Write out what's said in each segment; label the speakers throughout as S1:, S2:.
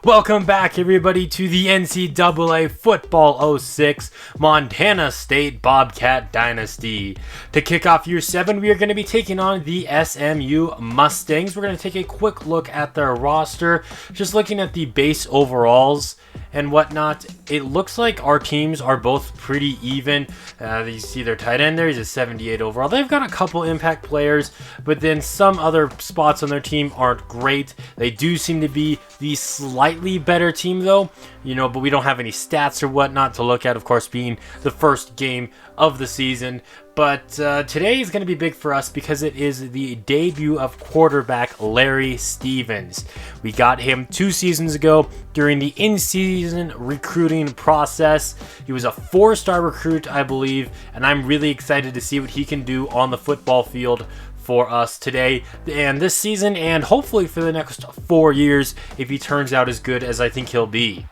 S1: Welcome back, everybody, to the NCAA Football 06 Montana State Bobcat Dynasty. To kick off Year 7, we are going to be taking on the SMU Mustangs. We're going to take a quick look at their roster, just looking at the base overalls and whatnot. It looks like our teams are both pretty even. You see their tight end there, he's a 78 overall. They've got a couple impact players, but then some other spots on their team aren't great. They do seem to be the slightly better team though, but we don't have any stats or whatnot to look at, of course, being the first game of the season. But today is going to be big for us because it is the debut of quarterback Larry Stevens. We got him 2 seasons ago during the in-season recruiting process. He was a 4-star recruit, I believe, and I'm really excited to see what he can do on the football field for us today and this season, and hopefully for the next 4 years if he turns out as good as I think he'll be.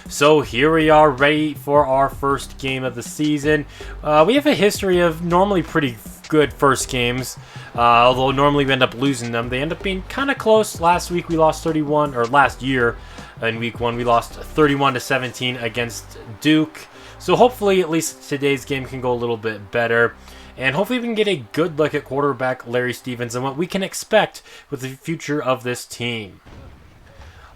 S1: So here we are, ready for our first game of the season. We have a history of normally pretty good first games, although normally we end up losing them. They end up being kind of close. Last week we lost 31, or last year in week 1 we lost 31-17 against Duke. So hopefully at least today's game can go a little bit better. And hopefully we can get a good look at quarterback Larry Stevens and what we can expect with the future of this team.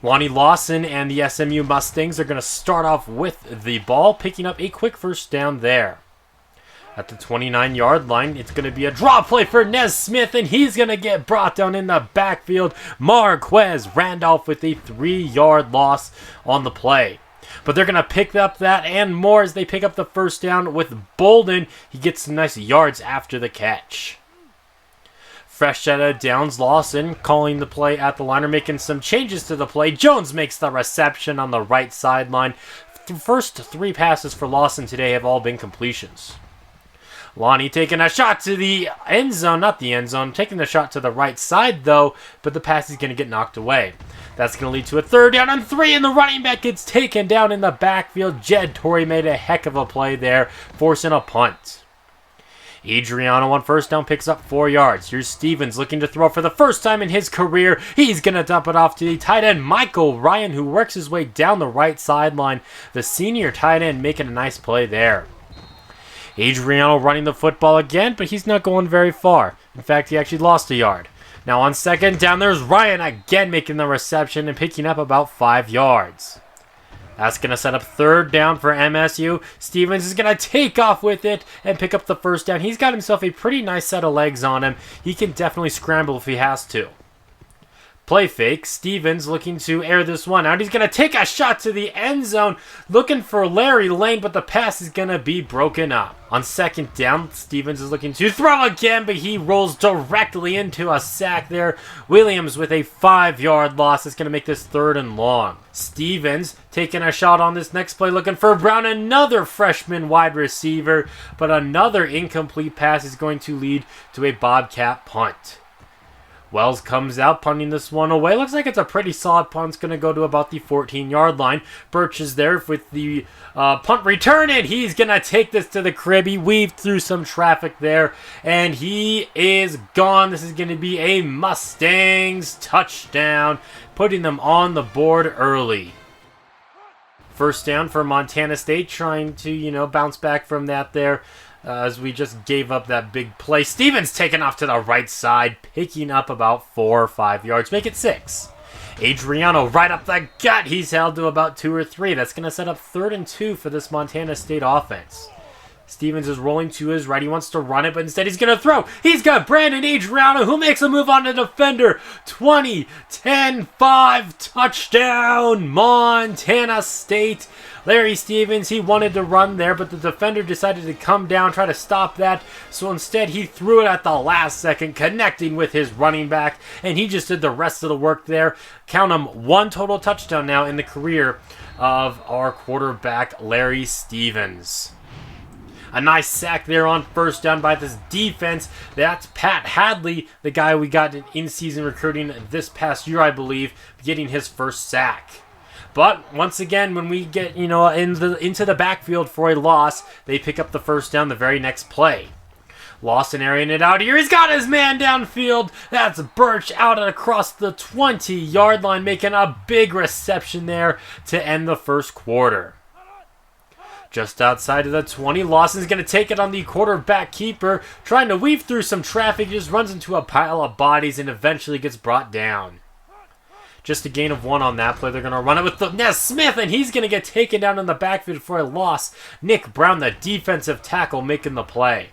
S1: Lonnie Lawson and the SMU Mustangs are going to start off with the ball, picking up a quick first down there. At the 29-yard line, it's going to be a draw play for Nez Smith, and he's going to get brought down in the backfield. Marquez Randolph with a 3-yard loss on the play. But they're going to pick up that and more as they pick up the first down with Bolden. He gets some nice yards after the catch. Fresh out of downs, Lawson calling the play at the line, or making some changes to the play. Jones makes the reception on the right sideline. The first 3 passes for Lawson today have all been completions. Lonnie taking a shot to the end zone, not the end zone, taking the shot to the right side though, but the pass is going to get knocked away. That's going to lead to a 3rd down and 3, and the running back gets taken down in the backfield. Jed Torrey made a heck of a play there, forcing a punt. Adriano on first down picks up 4 yards. Here's Stevens looking to throw for the first time in his career. He's going to dump it off to the tight end, Michael Ryan, who works his way down the right sideline. The senior tight end making a nice play there. Adriano running the football again, but he's not going very far. In fact, he actually lost a yard. Now on 2nd down, there's Ryan again making the reception and picking up about 5 yards. That's going to set up 3rd down for MSU. Stevens is going to take off with it and pick up the first down. He's got himself a pretty nice set of legs on him. He can definitely scramble if he has to. Play fake. Stevens looking to air this one out. He's going to take a shot to the end zone, looking for Larry Lane, but the pass is going to be broken up. On 2nd down, Stevens is looking to throw again, but he rolls directly into a sack there. Williams with a 5-yard loss. It's going to make this 3rd and long. Stevens taking a shot on this next play, looking for Brown, another freshman wide receiver, but another incomplete pass is going to lead to a Bobcat punt. Wells comes out, punting this one away. Looks like it's a pretty solid punt. It's going to go to about the 14-yard line. Birch is there with the punt return, and he's going to take this to the crib. He weaved through some traffic there, and he is gone. This is going to be a Mustangs touchdown, putting them on the board early. First down for Montana State, trying to, bounce back from that there. As we just gave up that big play. Stevens taking off to the right side, picking up about 4 or 5 yards. Make it 6. Adriano right up the gut. He's held to about 2 or 3. That's going to set up 3rd and 2 for this Montana State offense. Stevens is rolling to his right. He wants to run it, but instead he's going to throw. He's got Brandon Adriano, who makes a move on the defender. 20, 10, 5, touchdown, Montana State. Larry Stevens, he wanted to run there, but the defender decided to come down, try to stop that. So instead, he threw it at the last second, connecting with his running back, and he just did the rest of the work there. Count him, 1 total touchdown now in the career of our quarterback, Larry Stevens. A nice sack there on first down by this defense. That's Pat Hadley, the guy we got in season recruiting this past year, I believe, getting his first sack. But once again, when we get into the backfield for a loss, they pick up the first down the very next play. Lawson airing it out here. He's got his man downfield. That's Birch out and across the 20-yard line, making a big reception there to end the first quarter. Just outside of the 20, Lawson's going to take it on the quarterback keeper, trying to weave through some traffic. He just runs into a pile of bodies and eventually gets brought down. Just a gain of 1 on that play. They're going to run it with Nesmith, and he's going to get taken down in the backfield for a loss. Nick Brown, the defensive tackle, making the play.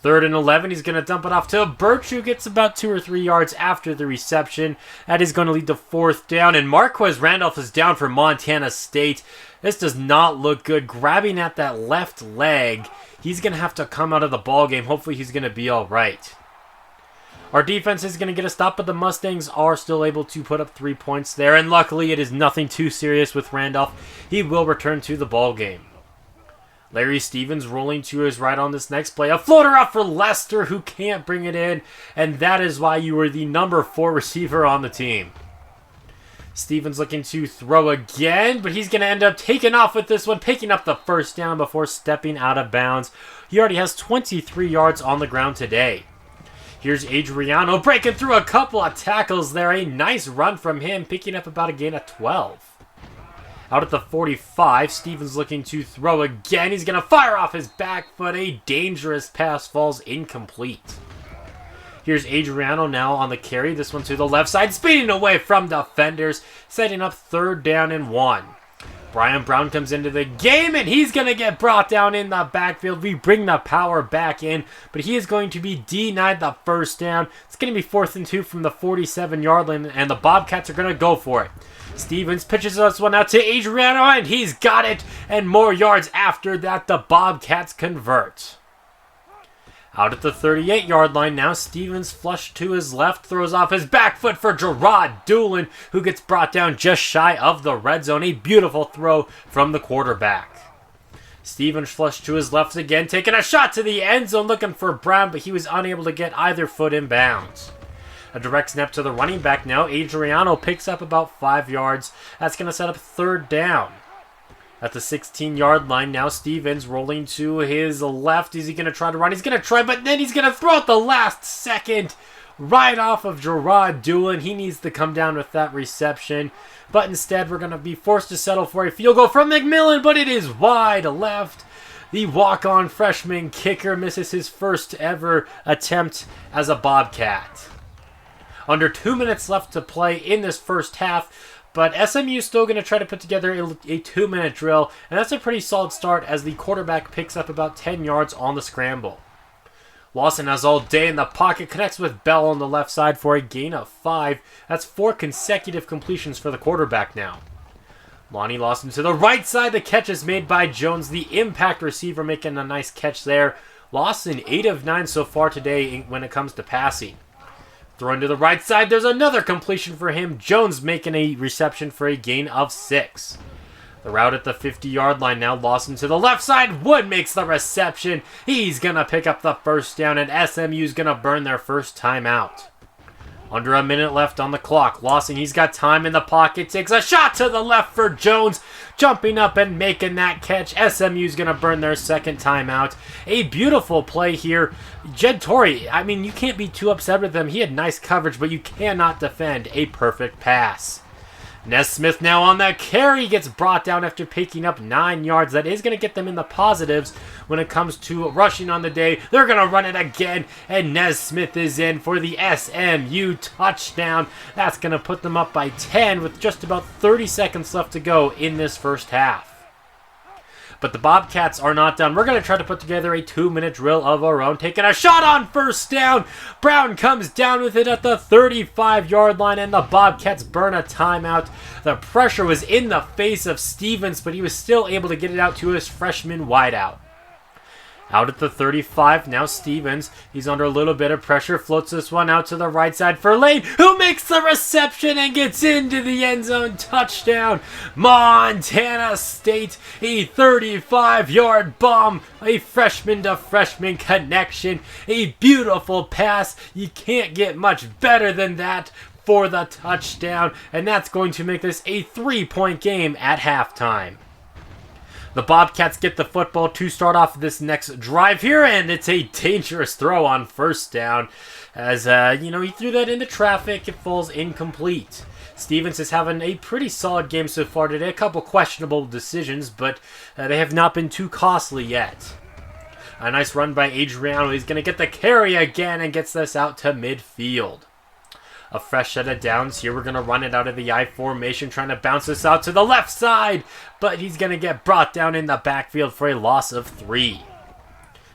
S1: 3rd and 11, he's going to dump it off to Birch, who gets about 2 or 3 yards after the reception. That is going to lead to 4th down, and Marquez Randolph is down for Montana State. This does not look good. Grabbing at that left leg, he's going to have to come out of the ball game. Hopefully he's going to be all right. Our defense is going to get a stop, but the Mustangs are still able to put up 3 points there, and luckily it is nothing too serious with Randolph. He will return to the ball game. Larry Stevens rolling to his right on this next play. A floater out for Lester, who can't bring it in, and that is why you were the number 4 receiver on the team. Stevens looking to throw again, but he's going to end up taking off with this one, picking up the 1st down before stepping out of bounds. He already has 23 yards on the ground today. Here's Adriano breaking through a couple of tackles there. A nice run from him, picking up about a gain of 12. Out at the 45, Stevens looking to throw again. He's going to fire off his back foot. A dangerous pass falls incomplete. Here's Adriano now on the carry. This one to the left side, speeding away from defenders, setting up 3rd down and 1. Brian Brown comes into the game, and he's going to get brought down in the backfield. We bring the power back in, but he is going to be denied the 1st down. It's going to be 4th and 2 from the 47-yard line, and the Bobcats are going to go for it. Stevens pitches this one out to Adriano, and he's got it. And more yards after that, the Bobcats convert. Out at the 38-yard line now, Stevens flushed to his left, throws off his back foot for Gerard Doolin, who gets brought down just shy of the red zone. A beautiful throw from the quarterback. Stevens flushed to his left again, taking a shot to the end zone, looking for Brown, but he was unable to get either foot in bounds. A direct snap to the running back now. Adriano picks up about 5 yards. That's going to set up 3rd down. At the 16-yard line now, Stevens rolling to his left. Is he going to try to run? He's going to try, but then he's going to throw it the last second right off of Gerard Doolin. He needs to come down with that reception. But instead, we're going to be forced to settle for a field goal from McMillan, but it is wide left. The walk-on freshman kicker misses his first ever attempt as a Bobcat. Under 2 minutes left to play in this first half, but SMU is still going to try to put together a 2-minute drill, and that's a pretty solid start as the quarterback picks up about 10 yards on the scramble. Lawson has all day in the pocket, connects with Bell on the left side for a gain of 5. That's 4 consecutive completions for the quarterback now. Lonnie Lawson to the right side. The catch is made by Jones, the impact receiver, making a nice catch there. Lawson 8 of 9 so far today when it comes to passing. Throwing to the right side, there's another completion for him. Jones making a reception for a gain of 6. The route at the 50-yard line now. Lawson to the left side. Wood makes the reception. He's going to pick up the 1st down, and SMU's going to burn their first timeout. Under a minute left on the clock. Lawson, he's got time in the pocket. Takes a shot to the left for Jones. Jumping up and making that catch. SMU's going to burn their 2nd timeout. A beautiful play here. Jed Torrey, I mean, you can't be too upset with him. He had nice coverage, but you cannot defend a perfect pass. Nesmith now on that carry, gets brought down after picking up 9 yards. That is going to get them in the positives when it comes to rushing on the day. They're going to run it again, and Nesmith is in for the SMU touchdown. That's going to put them up by 10 with just about 30 seconds left to go in this first half. But the Bobcats are not done. We're going to try to put together a 2-minute drill of our own. Taking a shot on 1st down. Brown comes down with it at the 35-yard line, and the Bobcats burn a timeout. The pressure was in the face of Stevens, but he was still able to get it out to his freshman wideout. Out at the 35, now Stevens. He's under a little bit of pressure. Floats this one out to the right side for Lane, who makes the reception and gets into the end zone. Touchdown, Montana State. A 35-yard bomb. A freshman-to-freshman connection. A beautiful pass. You can't get much better than that for the touchdown. And that's going to make this a 3-point game at halftime. The Bobcats get the football to start off this next drive here, and it's a dangerous throw on first down. As, he threw that into traffic, it falls incomplete. Stevens is having a pretty solid game so far today. A couple questionable decisions, but they have not been too costly yet. A nice run by Adriano. He's going to get the carry again and gets this out to midfield. A fresh set of downs here. We're going to run it out of the I formation, trying to bounce this out to the left side. But he's going to get brought down in the backfield for a loss of 3.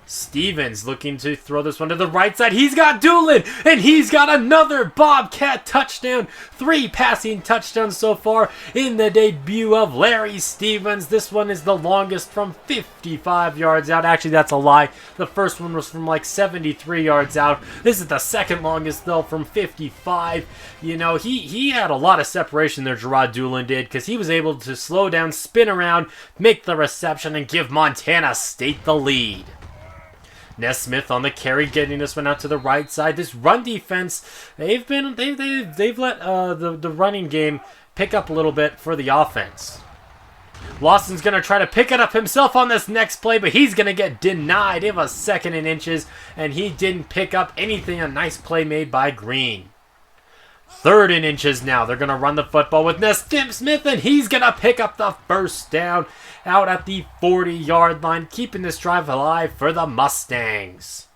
S1: Stevens looking to throw this one to the right side. He's got Doolin, and he's got another Bobcat touchdown. 3 passing touchdowns so far in the debut of Larry Stevens. This one is the longest from 55 yards out. Actually, that's a lie. The first one was from like 73 yards out. This is the second longest, though, from 55. He had a lot of separation there, Gerard Doolin did, because he was able to slow down, spin around, make the reception, and give Montana State the lead. Nesmith on the carry, getting this one out to the right side. This run defense, they've let the running game pick up a little bit for the offense. Lawson's going to try to pick it up himself on this next play, but he's going to get denied. They have a second and inches, and he didn't pick up anything. A nice play made by Green. 3rd and inches now. They're going to run the football with Nesmith, and he's going to pick up the first down out at the 40-yard line, keeping this drive alive for the Mustangs.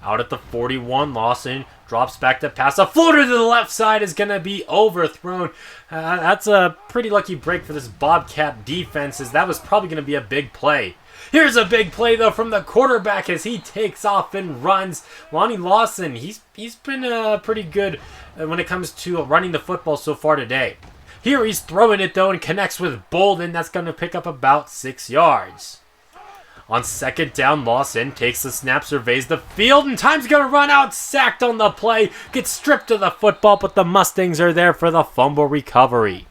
S1: Out at the 41, Lawson drops back to pass. A floater to the left side is going to be overthrown. That's a pretty lucky break for this Bobcat defense, as that was probably going to be a big play. Here's a big play, though, from the quarterback as he takes off and runs. Lonnie Lawson, he's been pretty good when it comes to running the football so far today. Here he's throwing it, though, and connects with Bolden. That's going to pick up about 6 yards. On second down, Lawson takes the snap, surveys the field, and time's going to run out. Sacked on the play, gets stripped of the football, but the Mustangs are there for the fumble recovery.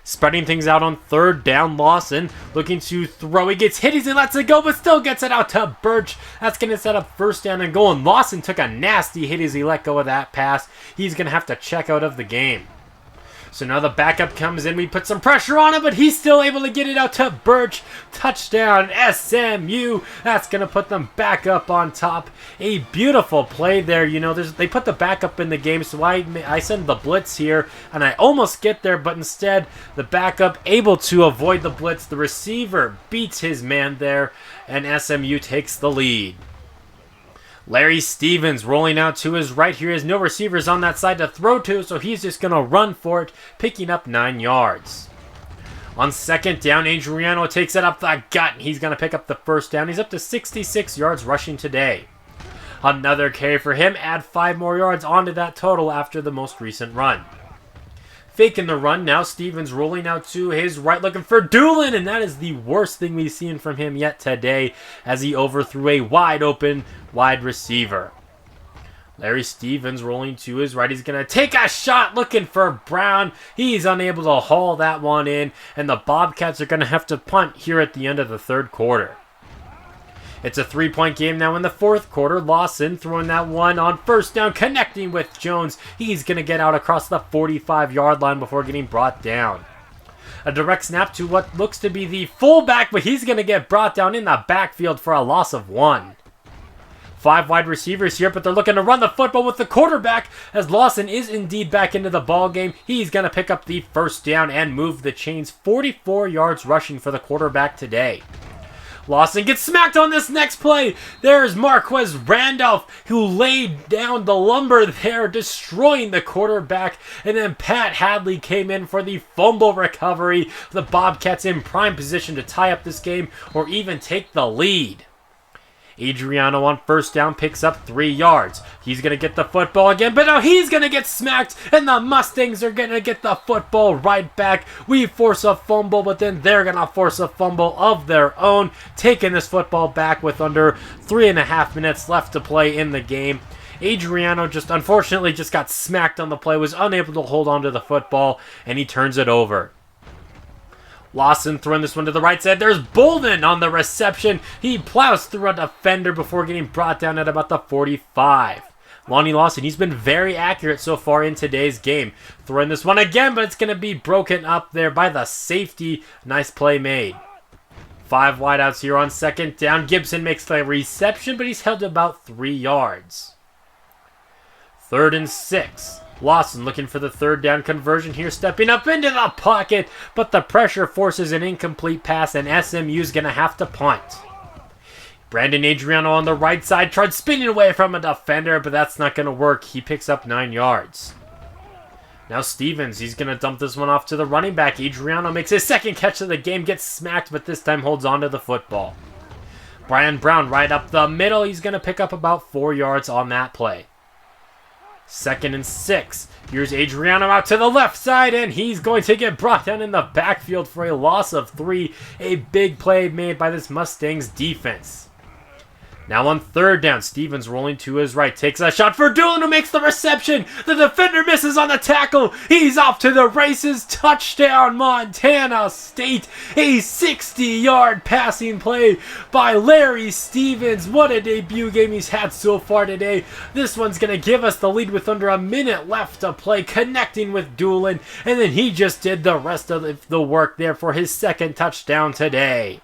S1: Spreading things out on 3rd down, Lawson looking to throw. He gets hit as he lets it go, but still gets it out to Birch. That's going to set up 1st down and goal. And Lawson took a nasty hit as he let go of that pass. He's going to have to check out of the game. So now the backup comes in. We put some pressure on him, but he's still able to get it out to Birch. Touchdown, SMU. That's going to put them back up on top. A beautiful play there. They put the backup in the game, so I send the blitz here, and I almost get there, but instead the backup able to avoid the blitz. The receiver beats his man there, and SMU takes the lead. Larry Stevens rolling out to his right here. He has no receivers on that side to throw to, so he's just going to run for it, picking up 9 yards. On second down, Adriano takes it up the gut, and he's going to pick up the first down. He's up to 66 yards rushing today. Another carry for him. Add 5 more yards onto that total after the most recent run. Faking the run now. Stevens rolling out to his right, looking for Doolin, and that is the worst thing we've seen from him yet today, as he overthrew a wide receiver. Larry Stevens rolling to his right. He's going to take a shot looking for Brown. He's unable to haul that one in, and the Bobcats are going to have to punt here at the end of the 3rd quarter. It's a 3-point game now in the 4th quarter. Lawson throwing that one on 1st down, connecting with Jones. He's going to get out across the 45-yard line before getting brought down. A direct snap to what looks to be the fullback, but he's going to get brought down in the backfield for a loss of 1. 5 wide receivers here, but they're looking to run the football with the quarterback, as Lawson is indeed back into the ball game. He's going to pick up the 1st down and move the chains. 44 yards rushing for the quarterback today. Lawson gets smacked on this next play. There's Marquez Randolph, who laid down the lumber there, destroying the quarterback. And then Pat Hadley came in for the fumble recovery. The Bobcats in prime position to tie up this game or even take the lead. Adriano on 1st down picks up 3 yards. He's going to get the football again, but now he's going to get smacked, and the Mustangs are going to get the football right back. We force a fumble, but then they're going to force a fumble of their own, taking this football back with under 3.5 minutes left to play in the game. Adriano unfortunately got smacked on the play, was unable to hold on to the football, and he turns it over. Lawson throwing this one to the right side. There's Bolden on the reception. He plows through a defender before getting brought down at about the 45. Lonnie Lawson, he's been very accurate so far in today's game. Throwing this one again, but it's going to be broken up there by the safety. Nice play made. 5 wideouts here on second down. Gibson makes the reception, but he's held to about 3 yards. 3rd and 6. Lawson looking for the 3rd down conversion here, stepping up into the pocket, but the pressure forces an incomplete pass, and SMU's going to have to punt. Brandon Adriano on the right side tried spinning away from a defender, but that's not going to work. He picks up 9 yards. Now Stevens, he's going to dump this one off to the running back. Adriano makes his 2nd catch of the game, gets smacked, but this time holds on to the football. Brian Brown right up the middle. He's going to pick up about 4 yards on that play. 2nd and 6. Here's Adriano out to the left side, and he's going to get brought down in the backfield for a loss of 3. A big play made by this Mustangs defense. Now on 3rd down, Stevens rolling to his right, takes a shot for Doolin, who makes the reception. The defender misses on the tackle. He's off to the races. Touchdown, Montana State. A 60-yard passing play by Larry Stevens. What a debut game he's had so far today. This one's going to give us the lead with under a minute left to play, connecting with Doolin, and then he just did the rest of the work there for his 2nd touchdown today.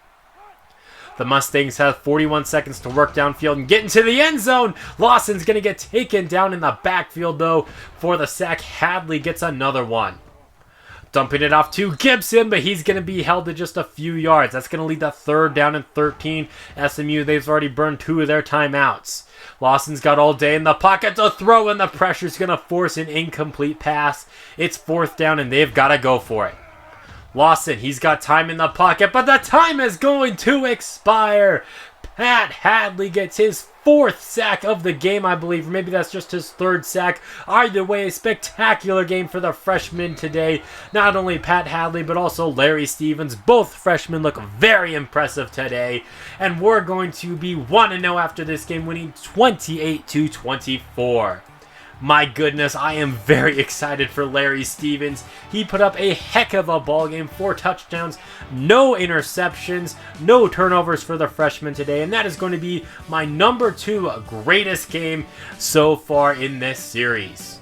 S1: The Mustangs have 41 seconds to work downfield and get into the end zone. Lawson's going to get taken down in the backfield, though, for the sack. Hadley gets another one. Dumping it off to Gibson, but he's going to be held to just a few yards. That's going to lead to 3rd down and 13. SMU, they've already burned 2 of their timeouts. Lawson's got all day in the pocket to throw, and the pressure's going to force an incomplete pass. It's 4th down, and they've got to go for it. Lawson, he's got time in the pocket, but the time is going to expire. Pat Hadley gets his 4th sack of the game, I believe. Or maybe that's just his 3rd sack. Either way, a spectacular game for the freshmen today. Not only Pat Hadley, but also Larry Stevens. Both freshmen look very impressive today. And we're going to be 1-0 after this game, winning 28-24. My goodness, I am very excited for Larry Stevens. He put up a heck of a ball game, 4 touchdowns, no interceptions, no turnovers for the freshman today, and that is going to be my number 2 greatest game so far in this series.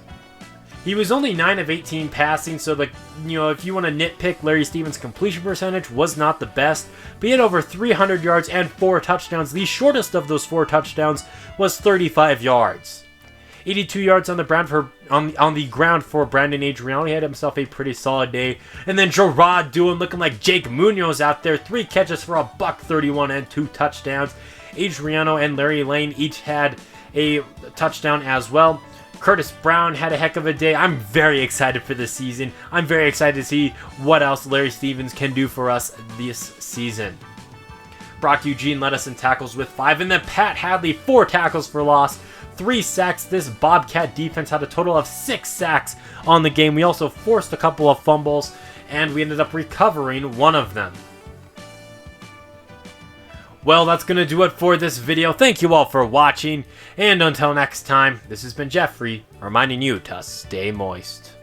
S1: He was only 9 of 18 passing, so if you want to nitpick, Larry Stevens' completion percentage was not the best, but he had over 300 yards and 4 touchdowns. The shortest of those 4 touchdowns was 35 yards. 82 yards on the ground for Brandon Adriano. He had himself a pretty solid day. And then Gerard Doolin looking like Jake Munoz out there. 3 catches for $131 and 2 touchdowns. Adriano and Larry Lane each had a touchdown as well. Curtis Brown had a heck of a day. I'm very excited for this season. I'm very excited to see what else Larry Stevens can do for us this season. Brock Eugene led us in tackles with 5. And then Pat Hadley, 4 tackles for loss. 3 sacks. This Bobcat defense had a total of 6 sacks on the game. We also forced a couple of fumbles, and we ended up recovering one of them. Well, that's going to do it for this video. Thank you all for watching, and until next time, this has been Jeffrey, reminding you to stay moist.